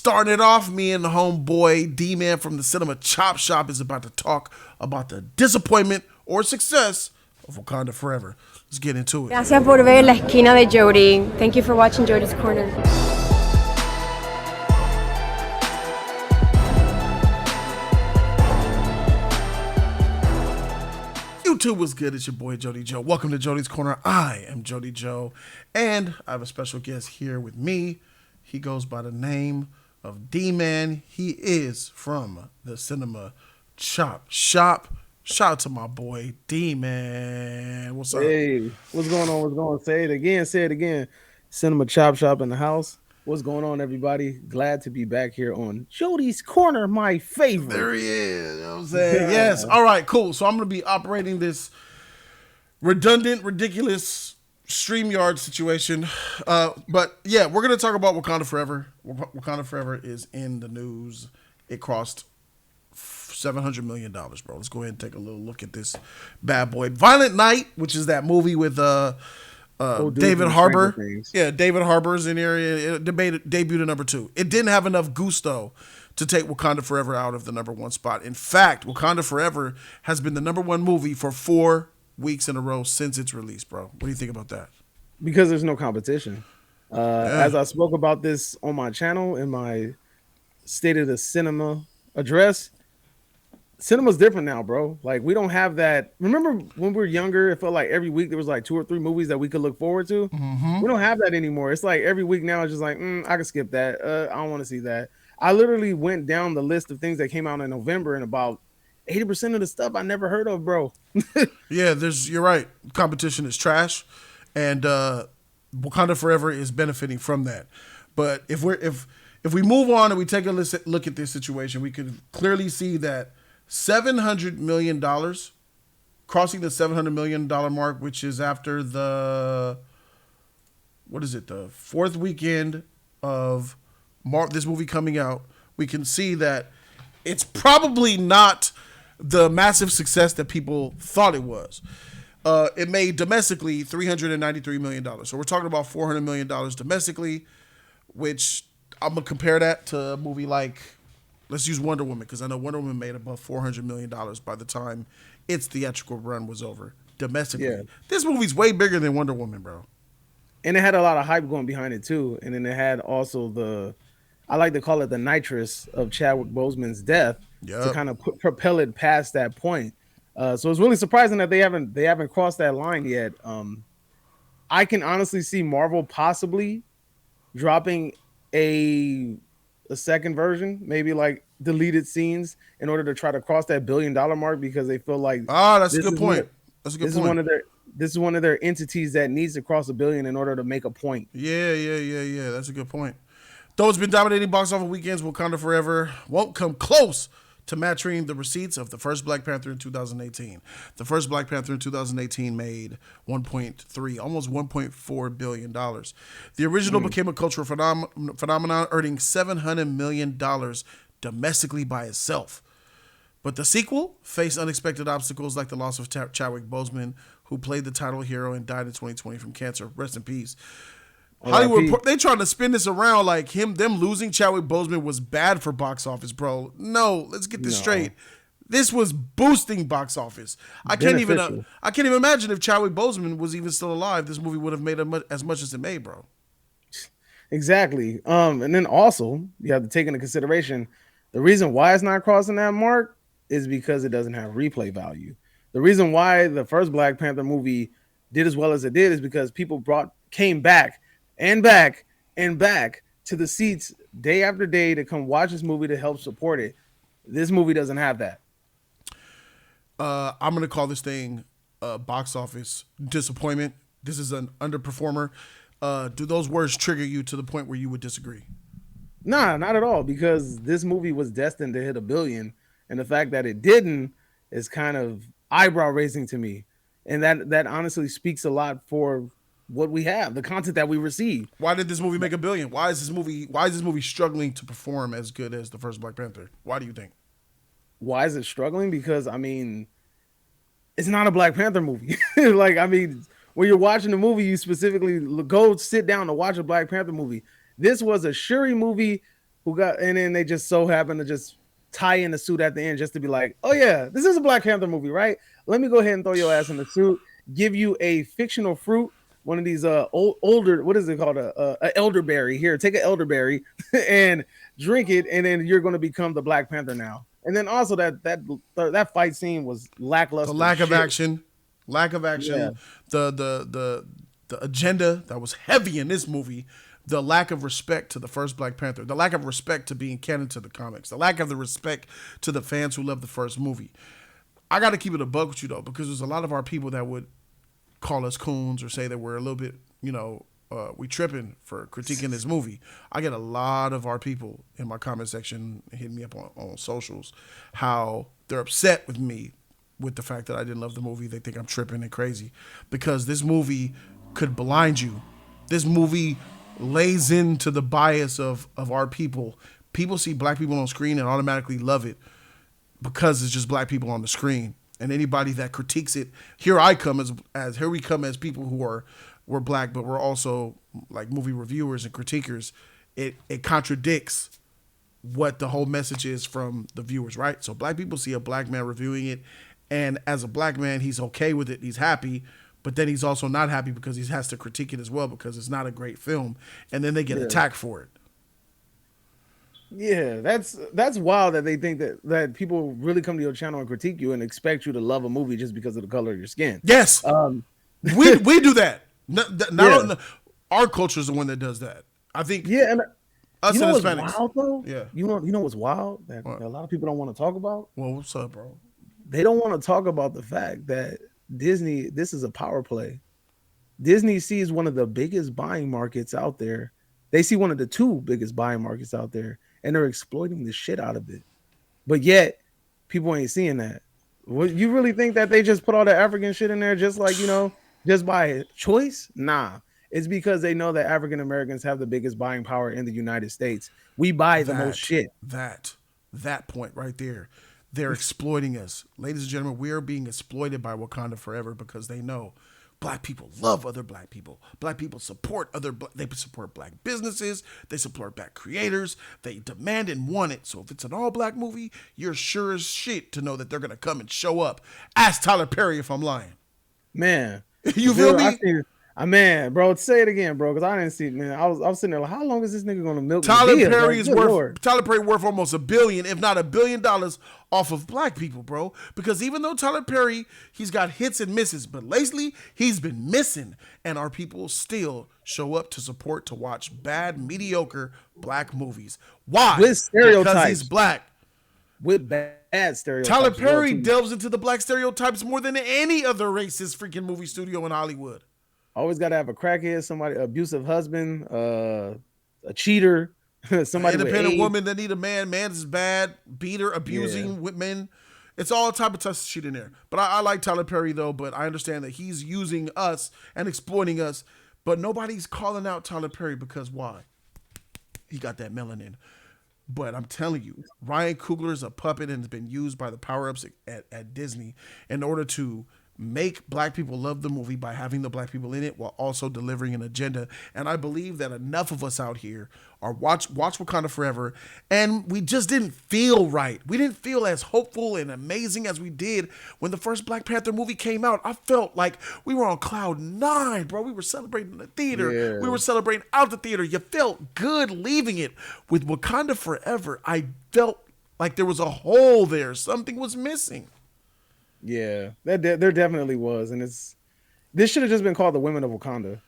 Starting it off, me and the homeboy D-Man from the Cinema Chop Shop is about to talk about the disappointment or success of Wakanda Forever. Let's get into it. Gracias por ver la esquina de Jody. Thank you for watching Jody's Corner. YouTube was good. It's your boy Jody Joe. Welcome to Jody's Corner. I am Jody Joe, and I have a special guest here with me. He goes by the name of D-Man. He is from the Cinema Chop Shop. Shout out to my boy D-Man. What's up? Hey, what's going on? What's going on? Say it again. Say it again. Cinema Chop Shop in the house. What's going on, everybody? Glad to be back here on Jody's Corner, my favorite. There he is. You know what I'm saying? Yeah. Yes. All right, cool. So I'm going to be operating this redundant, ridiculous StreamYard situation. But yeah, we're going to talk about Wakanda Forever. Wakanda Forever is in the news. It crossed $700 million, bro. Let's go ahead and take a little look at this bad boy. Violent Night, which is that movie with David Harbour. Yeah, David Harbour's in here. It debuted at number 2. It didn't have enough gusto to take Wakanda Forever out of the number 1 spot. In fact, Wakanda Forever has been the number 1 movie for 4 weeks in a row since its release, bro. What do you think about that? Because there's no competition. As I spoke about this on my channel in my State of the Cinema address, cinema's different now, bro. Like, we don't have that. Remember when we were younger, it felt like every week there was like 2 or 3 movies that we could look forward to. Mm-hmm. We don't have that anymore. It's like every week now it's just like, I can skip that. I don't want to see that. I literally went down the list of things that came out in November, and about 80% of the stuff I never heard of, bro. Yeah, you're right. Competition is trash, and Wakanda Forever is benefiting from that. But if we move on and we take a look at this situation, we can clearly see that $700 million, crossing the $700 million mark, which is after the 4th weekend of this movie coming out. We can see that it's probably not the massive success that people thought it was. It made domestically $393 million. So we're talking about $400 million domestically, which I'm going to compare that to a movie like, let's use Wonder Woman, because I know Wonder Woman made above $400 million by the time its theatrical run was over domestically. Yeah. This movie's way bigger than Wonder Woman, bro. And it had a lot of hype going behind it, too. And then it had also I like to call it the nitrous of Chadwick Boseman's death to kind of propel it past that point. So it's really surprising that they haven't crossed that line yet. I can honestly see Marvel possibly dropping a second version, maybe like deleted scenes, in order to try to cross that $1 billion mark, because they feel like that's a good point. That's a good point. This is one of their entities that needs to cross $1 billion in order to make a point. Yeah. That's a good point. Though it's been dominating box office weekends, Wakanda Forever won't come close to matching the receipts of the first Black Panther in 2018. The first Black Panther in 2018 made 1.3, almost $1.4 billion. The original became a cultural phenomenon, earning $700 million domestically by itself. But the sequel faced unexpected obstacles like the loss of Chadwick Boseman, who played the title hero and died in 2020 from cancer. Rest in peace. Hollywood, they trying to spin this around like them losing Chadwick Boseman was bad for box office, bro. No, let's get this straight. This was boosting box office. I can't even imagine if Chadwick Boseman was even still alive, this movie would have made as much as it made, bro. Exactly. And then also you have to take into consideration the reason why it's not crossing that mark is because it doesn't have replay value. The reason why the first Black Panther movie did as well as it did is because people came back and back and back to the seats day after day to come watch this movie to help support it. This movie doesn't have that. I'm going to call this thing box office disappointment. This is an underperformer. Do those words trigger you to the point where you would disagree? Nah, not at all, because this movie was destined to hit $1 billion, and the fact that it didn't is kind of eyebrow raising to me. And that honestly speaks a lot for what we have, the content that we receive. Why did this movie make $1 billion? Why is this movie struggling to perform as good as the first Black Panther? Why do you think? Why is it struggling? Because it's not a Black Panther movie. When you're watching the movie, you specifically go sit down to watch a Black Panther movie. This was a Shuri movie and then they just so happen to just tie in the suit at the end just to be like, oh yeah, this is a Black Panther movie, right? Let me go ahead and throw your ass in the suit, give you a fictional fruit, one of these older, what is it called, a elderberry. Here, take an elderberry and drink it, and then you're going to become the Black Panther now. And then also that fight scene was lackluster. The lack of action, yeah. The agenda that was heavy in this movie, the lack of respect to the first Black Panther, the lack of respect to being canon to the comics, the lack of the respect to the fans who loved the first movie. I got to keep it a bug with you though, because there's a lot of our people that would call us coons or say that we're a little bit, we tripping for critiquing this movie. I get a lot of our people in my comment section hitting me up on socials, how they're upset with me with the fact that I didn't love the movie. They think I'm tripping and crazy because this movie could blind you. This movie lays into the bias of our people. People see black people on screen and automatically love it because it's just black people on the screen. And anybody that critiques it, here we come as people who we're black, but we're also like movie reviewers and critiquers. It contradicts what the whole message is from the viewers, right? So black people see a black man reviewing it, and as a black man, he's okay with it, he's happy, but then he's also not happy because he has to critique it as well because it's not a great film, and then they get attacked for it. Yeah, that's wild that they think that people really come to your channel and critique you and expect you to love a movie just because of the color of your skin. Yes, we do that. Our culture is the one that does that. I think. Yeah, and us you know and what's Hispanics. wild though? Yeah, you know what's wild that a lot of people don't want to talk about. Well, what's up, bro? They don't want to talk about the fact that Disney. This is a power play. Disney sees one of the biggest buying markets out there. They see one of the two biggest buying markets out there, and they're exploiting the shit out of it. But yet, people ain't seeing that. What, you really think that they just put all the African shit in there just like, just by choice? Nah. It's because they know that African Americans have the biggest buying power in the United States. We buy the most shit. That point right there. They're exploiting us. Ladies and gentlemen, we are being exploited by Wakanda Forever because they know black people love other black people. Black people support they support black businesses. They support black creators. They demand and want it. So if it's an all black movie, you're sure as shit to know that they're going to come and show up. Ask Tyler Perry if I'm lying. Man. You feel me? Man, bro, say it again, bro, because I didn't see it, man. I was sitting there like, how long is this nigga going to milk Tyler me? Perry is worth almost $1 billion, if not $1 billion off of black people, bro. Because even though Tyler Perry, he's got hits and misses, but lately he's been missing, and our people still show up to support, to watch bad, mediocre black movies. Why? With stereotypes. Because he's black. With bad stereotypes. Tyler Perry delves into the black stereotypes more than any other racist freaking movie studio in Hollywood. Always got to have a crackhead, somebody, abusive husband, a cheater, somebody, an independent woman that need a man. Man's bad, beater, abusing women. It's all type of shit in there. But I like Tyler Perry though. But I understand that he's using us and exploiting us. But nobody's calling out Tyler Perry because why? He got that melanin. But I'm telling you, Ryan Coogler is a puppet and has been used by the power-ups at Disney in order to make black people love the movie by having the black people in it while also delivering an agenda. And I believe that enough of us out here are watch Wakanda Forever, and we just didn't feel right. We didn't feel as hopeful and amazing as we did when the first Black Panther movie came out. I felt like we were on cloud 9, bro. We were celebrating in the theater. Yeah. We were celebrating out the theater. You felt good leaving it. With Wakanda Forever, I felt like there was a hole there. Something was missing. Yeah, there definitely was, and this should have just been called The Women of Wakanda.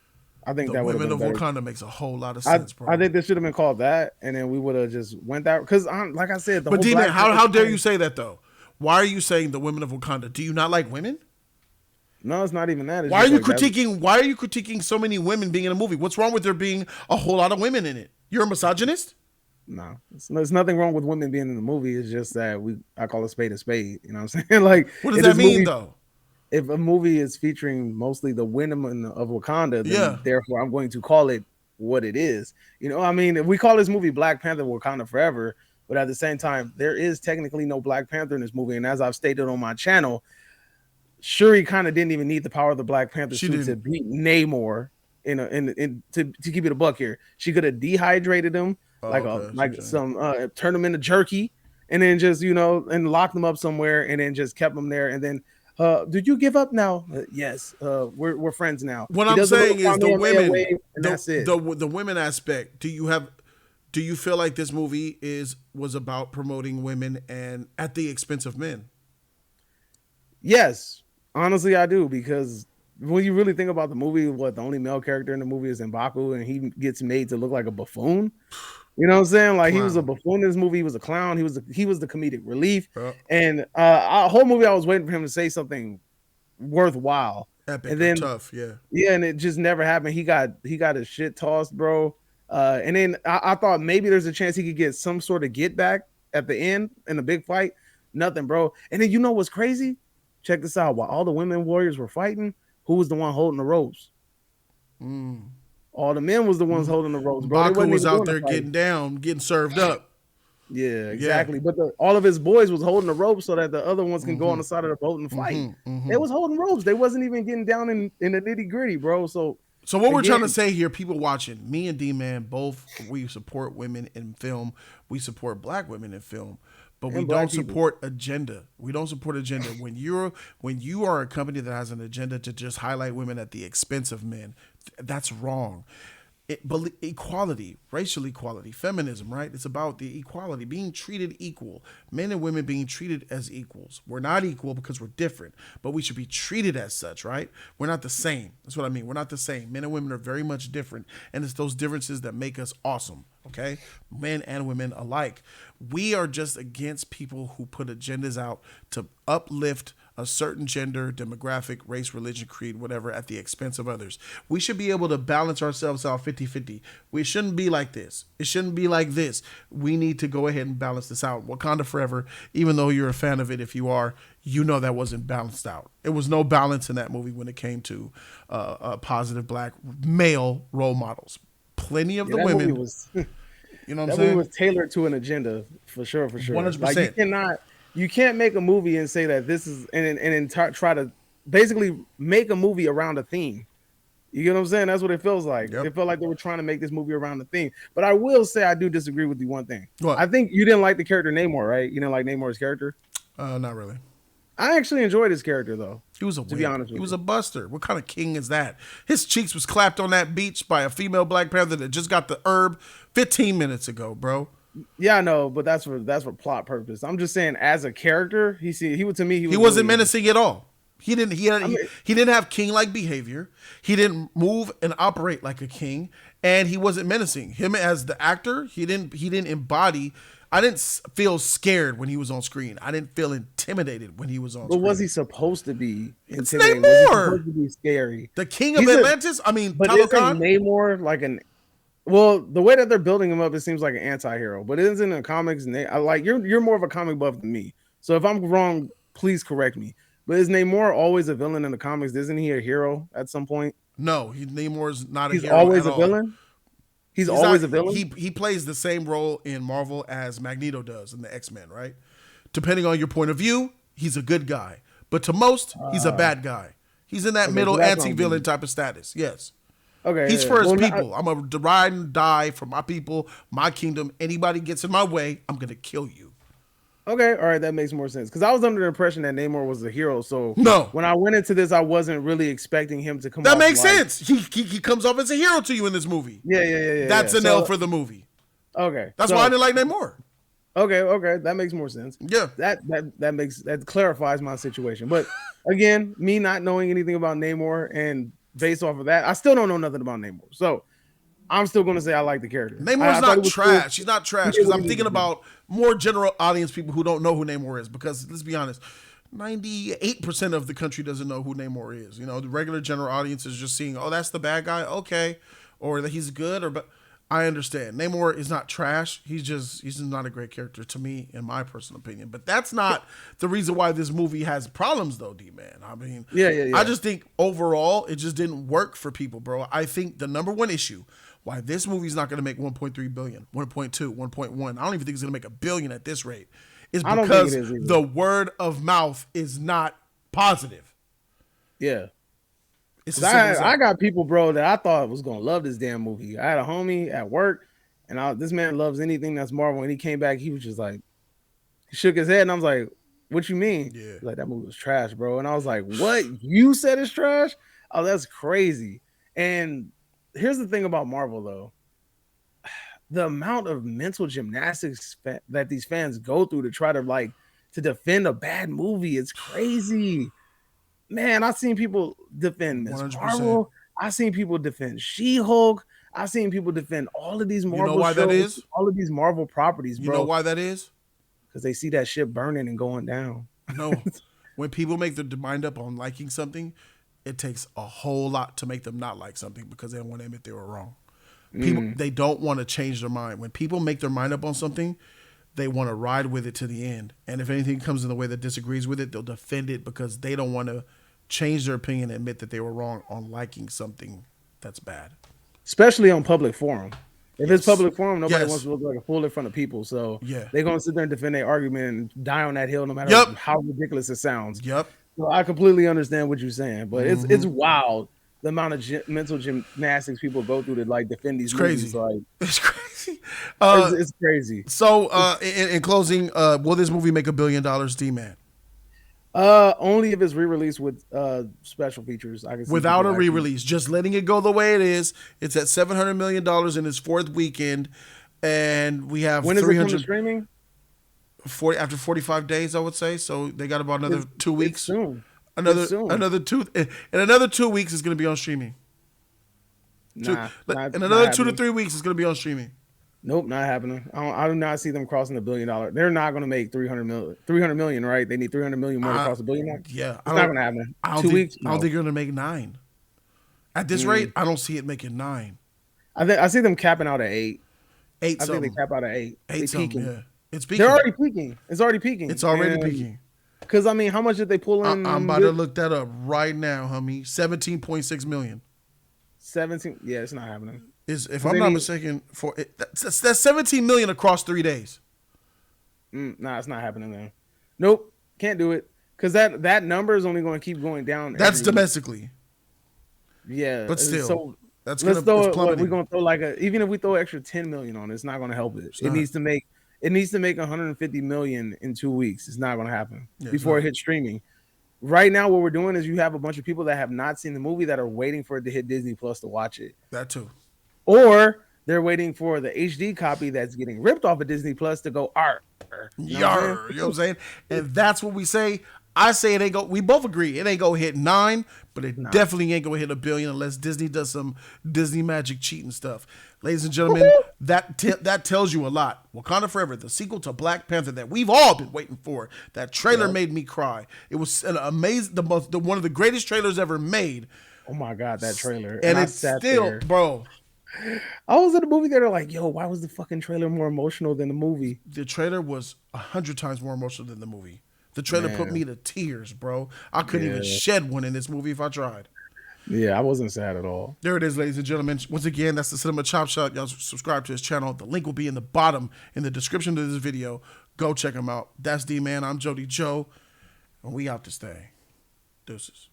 I think that would have been Women of Wakanda makes a whole lot of sense, bro. I think this should have been called that, and then we would have just went that because, like I said, but D-Man, how dare you say that though? Why are you saying The Women of Wakanda? Do you not like women? No, it's not even that. Why are you critiquing so many women being in a movie? What's wrong with there being a whole lot of women in it? You're a misogynist? No, there's nothing wrong with women being in the movie. It's just that I call a spade a spade. You know what I'm saying? Like, what does that mean though? If a movie is featuring mostly the women of Wakanda, then therefore I'm going to call it what it is. You know, I mean, if we call this movie Black Panther Wakanda Forever, but at the same time, there is technically no Black Panther in this movie. And as I've stated on my channel, Shuri kind of didn't even need the power of the Black Panther suit to beat Namor to keep it a buck here. She could have dehydrated him, Oh, okay. like some turn them into jerky, and then just and lock them up somewhere, and then just kept them there, and then. Did you give up now? Yes. We're friends now. What He I'm does a little saying is the Kamehameha women, wave, and that's it. the women aspect. Do you feel like this movie was about promoting women and at the expense of men? Yes, honestly, I do, because when you really think about the movie, the only male character in the movie is M'Baku, and he gets made to look like a buffoon. You know what I'm saying? Like he was a Clown. buffoon in this movie. He was a clown. He was the comedic relief. Yeah. And a whole movie, I was waiting for him to say something worthwhile. Epic And or then tough, yeah. yeah, and it just never happened. He got his shit tossed, bro. And then I thought maybe there's a chance he could get some sort of get back at the end in a big fight. Nothing, bro. And then what's crazy? Check this out. While all the women warriors were fighting, who was the one holding the ropes? All the men was the ones holding the ropes, bro. They Baku wasn't was even out doing the there fight. getting down, getting served up. Yeah, exactly. But all of his boys was holding the ropes so that the other ones can go on the side of the boat and fight. They was holding ropes. They wasn't even getting down in the nitty gritty, bro. So what we're trying to say here, people watching, me and D-Man, both, we support women in film. We support black women in film. But we don't support agenda. We don't support agenda. When you are a company that has an agenda to just highlight women at the expense of men, that's wrong. Equality, racial equality, feminism, right? It's about the equality, being treated equal. Men and women being treated as equals. We're not equal because we're different, but we should be treated as such, right? We're not the same. That's what I mean. We're not the same. Men and women are very much different, and it's those differences that make us awesome, okay? Men and women alike. We are just against people who put agendas out to uplift a certain gender, demographic, race, religion, creed, whatever, at the expense of others. We should be able to balance ourselves out 50-50. We shouldn't be like this. It shouldn't be like this. We need to go ahead and balance this out. Wakanda Forever, even though you're a fan of it, if you are, that wasn't balanced out. There was no balance in that movie when it came to positive black male role models. Plenty of the women. Was, you know what I'm that saying? movie was tailored to an agenda for sure. 100%. Like you can't make a movie and say that this is and try to basically make a movie around a theme. You get what I'm saying? That's what it feels like. Yep. It felt like they were trying to make this movie around the theme. But I will say I do disagree with you one thing. What? I think you didn't like the character Namor, right? You didn't like Namor's character? Not really. I actually enjoyed his character though. He was to be honest with he was you. a buster. What kind of king is that? His cheeks was clapped on that beach by a female Black Panther that just got the herb 15 minutes ago, bro. Yeah, I know, but that's for plot purpose. I'm just saying, as a character, he Wasn't really menacing at all. He didn't have king-like behavior. He didn't move and operate like a king, and he wasn't menacing. Him as the actor, he didn't embody. I didn't feel scared when he was on screen. I didn't feel intimidated when he was on screen. But was he supposed to be Namor. intimidating? Was he supposed to be scary? The king of Atlantis? But isn't Namor like an... Well, the way that they're building him up, it seems like an anti-hero. But isn't in the comics, you're more of a comic buff than me. So if I'm wrong, please correct me. But is Namor always a villain in the comics? Isn't he a hero at some point? No, Namor's not a hero. He's always a villain? He's always a villain? He plays the same role in Marvel as Magneto does in the X-Men, right? Depending on your point of view, he's a good guy. But to most, he's a bad guy. He's in that middle anti-villain type of status. Yes. Okay. He's for his people. I'm going to ride and die for my people, my kingdom. Anybody gets in my way, I'm going to kill you. Okay, all right, that makes more sense. Because I was under the impression that Namor was a hero. So no, when I went into this, I wasn't really expecting him to come. That makes sense. He comes off as a hero to you in this movie. Yeah. That's an L for the movie. Okay, that's why I didn't like Namor. Okay, that makes more sense. Yeah, that clarifies my situation. But again, me not knowing anything about Namor, and based off of that, I still don't know nothing about Namor. So I'm still going to say I like the character. Namor's not trash. Cool. He's not trash because I'm thinking about more general audience people who don't know who Namor is. Because let's be honest, 98% of the country doesn't know who Namor is. You know, the regular general audience is just seeing, oh, that's the bad guy, okay, or that he's good, but I understand. Namor is not trash. He's not a great character to me, in my personal opinion. But that's not the reason why this movie has problems, though, D-Man. I mean, yeah. I just think overall it just didn't work for people, bro. I think the number one issue why this movie's not going to make 1.3 billion, 1.2, 1.1, I don't even think it's going to make $1 billion at this rate, is because the word of mouth is not positive. Yeah. I got people, bro, that I thought was going to love this damn movie. I had a homie at work. And this man loves anything that's Marvel. And he came back, he was just like, he shook his head, and I was like, "What you mean?" Yeah. Like, that movie was trash, bro. And I was like, "What? You said it's trash? Oh, that's crazy." And here's the thing about Marvel, though: the amount of mental gymnastics that these fans go through to try to to defend a bad movie, it's crazy. Man, I've seen people defend Miss 100%. Marvel. I've seen people defend She-Hulk. I've seen people defend all of these Marvel You know why shows, that is? all of these Marvel properties, You bro. know why that is? Because they see that shit burning and going down. No. When people make their mind up on liking something, it takes a whole lot to make them not like something because they don't want to admit they were wrong. People, they don't want to change their mind. When people make their mind up on something, they want to ride with it to the end. And if anything comes in the way that disagrees with it, they'll defend it because they don't want to change their opinion and admit that they were wrong on liking something that's bad. Especially on public forum. If it's public forum, nobody Yes. wants to look like a fool in front of people. So Yeah. they're going to sit there and defend their argument and die on that hill no matter Yep. how ridiculous it sounds. Yep. So I completely understand what you're saying, but it's wild the amount of mental gymnastics people go through to defend these movies. Crazy. It's crazy. It's crazy. So in closing, will this movie make $1 billion, D-Man? Only if it's re-released with special features. I can see Without a people re-release, just letting it go the way it is. It's at $700 million in its fourth weekend, and we have When is it coming to 340 streaming? after 45 days, I would say. So they got about another 2 weeks. Soon. Another It's soon. another 2 in another 2 weeks it's going to be on streaming. Nah, In another 2 to 3 weeks it's going to be on streaming. Nope, not happening. I do not see them crossing the $1 billion. They're not going to make 300 million, right? They need 300 million more to cross $1 billion. Yeah, It's not going to happen. I don't 2 think, weeks. I don't No. think you're going to make 9. At this rate, I don't see it making 9. I see them capping out at 8. 8 I think something. they cap out at 8. 8 They something. peaking. Yeah, it's peaking. They're already peaking. It's already peaking. It's already peaking. Because I mean, how much did they pull in? I'm about to look that up right now, homie. 17.6 million. 17. Yeah, it's not happening. If I'm not mistaken, that's 17 million across 3 days. Nah, it's not happening then. Nope, can't do it. Because that number is only going to keep going down. That's every domestically. week. Yeah, But still, so that's let's gonna throw. it's We're plummeting. going to throw even if we throw extra 10 million on it, it's not going to help it. It needs to make 150 million in 2 weeks. It's not going to happen before it hits streaming. Right now, what we're doing is you have a bunch of people that have not seen the movie that are waiting for it to hit Disney Plus to watch it. That too. Or they're waiting for the HD copy that's getting ripped off of Disney Plus to go art. You know what I'm saying? And that's what we say. I say it ain't go. We both agree it ain't gonna hit 9, but it definitely ain't gonna hit $1 billion unless Disney does some Disney magic cheating stuff. Ladies and gentlemen, that tells you a lot. Wakanda Forever, the sequel to Black Panther that we've all been waiting for. That trailer made me cry. It was an amazing, one of the greatest trailers ever made. Oh my god, that trailer! And I it's sat still, there. bro. I was in the movie theater like, yo, why was the fucking trailer more emotional than the movie? The trailer was 100 times more emotional than the movie. The trailer put me to tears, bro. I couldn't even shed one in this movie if I tried. Yeah, I wasn't sad at all. There it is, ladies and gentlemen. Once again, that's the Cinema Chop Shop. Y'all subscribe to his channel. The link will be in the bottom in the description of this video. Go check him out. That's D-Man. I'm Jody Joe. And we out this thing. Deuces.